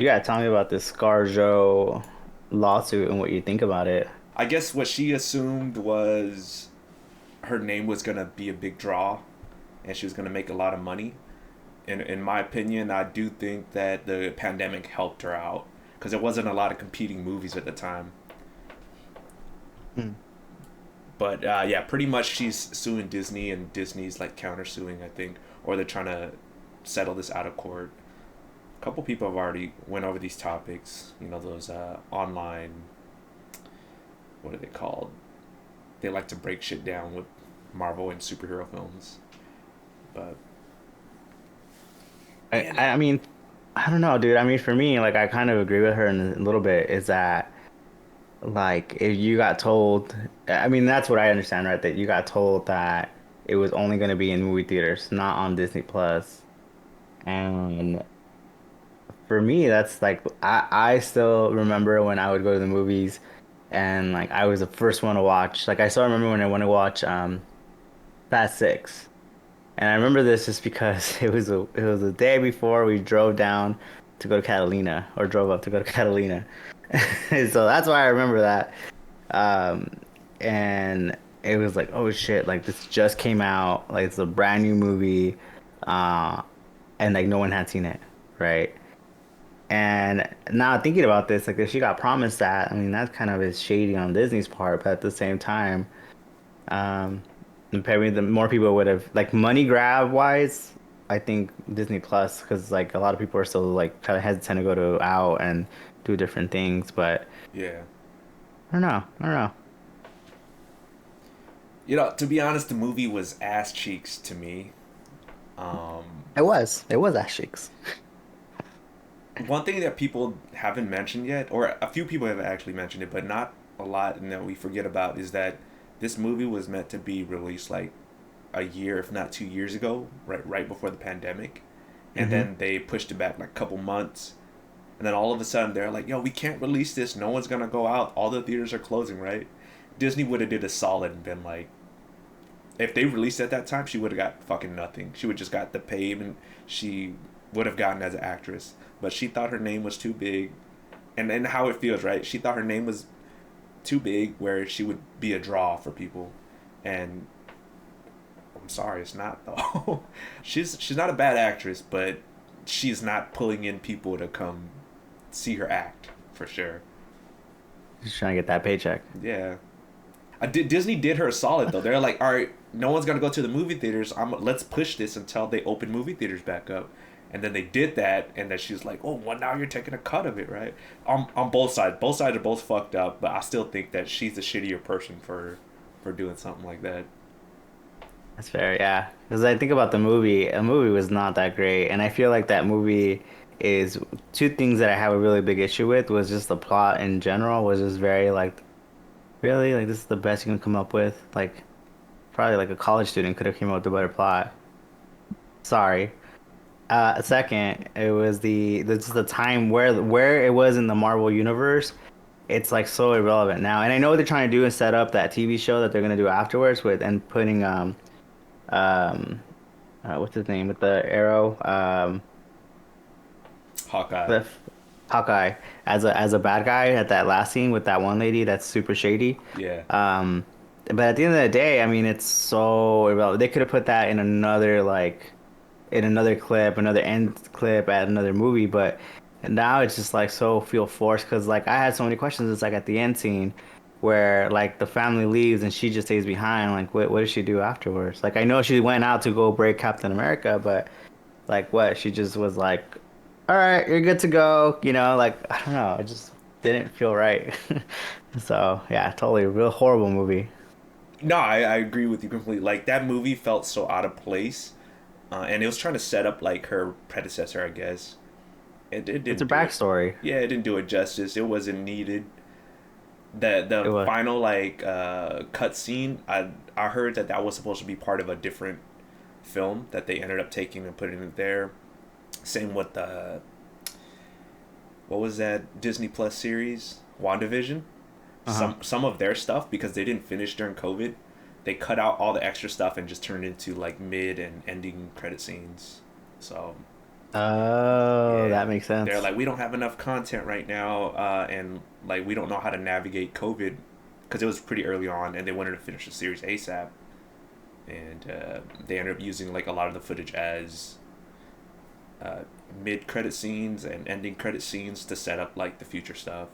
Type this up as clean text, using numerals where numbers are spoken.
You gotta tell me about this Scarjo lawsuit and what you think about it. I guess what she assumed was her name was gonna be a big draw, and she was gonna make a lot of money. And in my opinion, I do think that the pandemic helped her out because there wasn't a lot of competing movies at the time. Hmm. But yeah, pretty much she's suing Disney, and Disney's like countersuing, I think, or they're trying to settle this out of court. A couple people have already went over these topics. You know, those online, what are they called? They like to break shit down with Marvel and superhero films. But I, man, I I mean, I don't know, dude. I mean, for me, like, I kind of agree with her in a little bit. Is that like if you got told? I mean, that's what I understand, right? That you got told that it was only going to be in movie theaters, not on Disney Plus. And for me, that's like I still remember when I would go to the movies, and like I was the first one to watch. Like I still remember when I went to watch Fast Six. And I remember this just because it was a day before we drove down to go to Catalina or drove up to go to Catalina. So that's why I remember that. Um, and it was like, oh shit, like this just came out, like it's a brand new movie, uh, and like no one had seen it, right? And now thinking about this, like if she got promised that, I mean that kind of is shady on Disney's part, but at the same time. Um, Probably the more people would have like money grab wise, I think Disney Plus because like a lot of people are still like kind of hesitant to go to out and do different things, but yeah. I don't know. I don't know. You know, to be honest, the movie was ass cheeks to me. Um, It was ass cheeks. One thing that people haven't mentioned yet, or a few people have actually mentioned it, but not a lot, and that we forget about, is that this movie was meant to be released like a year, if not 2 years ago, right before the pandemic, and Hmm. then they pushed it back like a couple months, and then all of a sudden they're like, "Yo, we can't release this. No one's gonna go out. All the theaters are closing." Right? Disney would have did a solid and been like, if they released at that time, she would have got fucking nothing. She would just got the payment she would have gotten as an actress. But she thought her name was too big, and how it feels, right? She thought her name was too big, where she would be a draw for people, and I'm sorry, it's not though. She's not a bad actress, but she's not pulling in people to come see her act for sure. Just trying to get that paycheck. Yeah, Disney did her a solid though. They're like, all right, no one's gonna go to the movie theaters. Let's push this until they open movie theaters back up. And then they did that, and then she's like, "Oh, well, now you're taking a cut of it, right?" On both sides, both sides are both fucked up, but I still think that she's a shittier person for doing something like that. That's fair, yeah. Because I think about the movie, a movie was not that great, and I feel like that movie is two things that I have a really big issue with was just the plot in general was just very like really like this is the best you can come up with like. Probably like a college student could have came up with a better plot. Sorry. Second, it was just the time where it was in the Marvel universe. It's like so irrelevant now. And I know what they're trying to do is set up that TV show that they're gonna do afterwards with and putting um what's his name with the arrow Hawkeye. the Hawkeye as a bad guy at that last scene with that one lady that's super shady. Yeah. Um, but at the end of the day, I mean, it's so irrelevant. They could have put that in another like in another clip, another end clip at another movie, but now it's just like so feel forced because like I had so many questions. It's like at the end scene where like the family leaves and she just stays behind. Like what does she do afterwards? Like I know she went out to go break Captain America, but like what? She just was like, "All right, you're good to go." Like I don't know. It just didn't feel right. So yeah, totally, real horrible movie. No, I agree with you completely. Like that movie felt so out of place, and it was trying to set up like her predecessor, I guess. It It's a didn't do it. backstory. Yeah, it didn't do it justice. It wasn't needed. It The was. final like cut scene, I heard that that was supposed to be part of a different film that they ended up taking and putting it there. Same with the what was that Disney Plus series, WandaVision. Uh-huh. Some of their stuff, because they didn't finish during COVID, they cut out all the extra stuff and just turned into like mid and ending credit scenes. So Oh, Yeah, that makes they're sense. like, we don't have enough content right now, and like we don't know how to navigate COVID because it was pretty early on, and they wanted to finish the series ASAP, and they ended up using like a lot of the footage as uh, mid credit scenes and ending credit scenes to set up like the future stuff.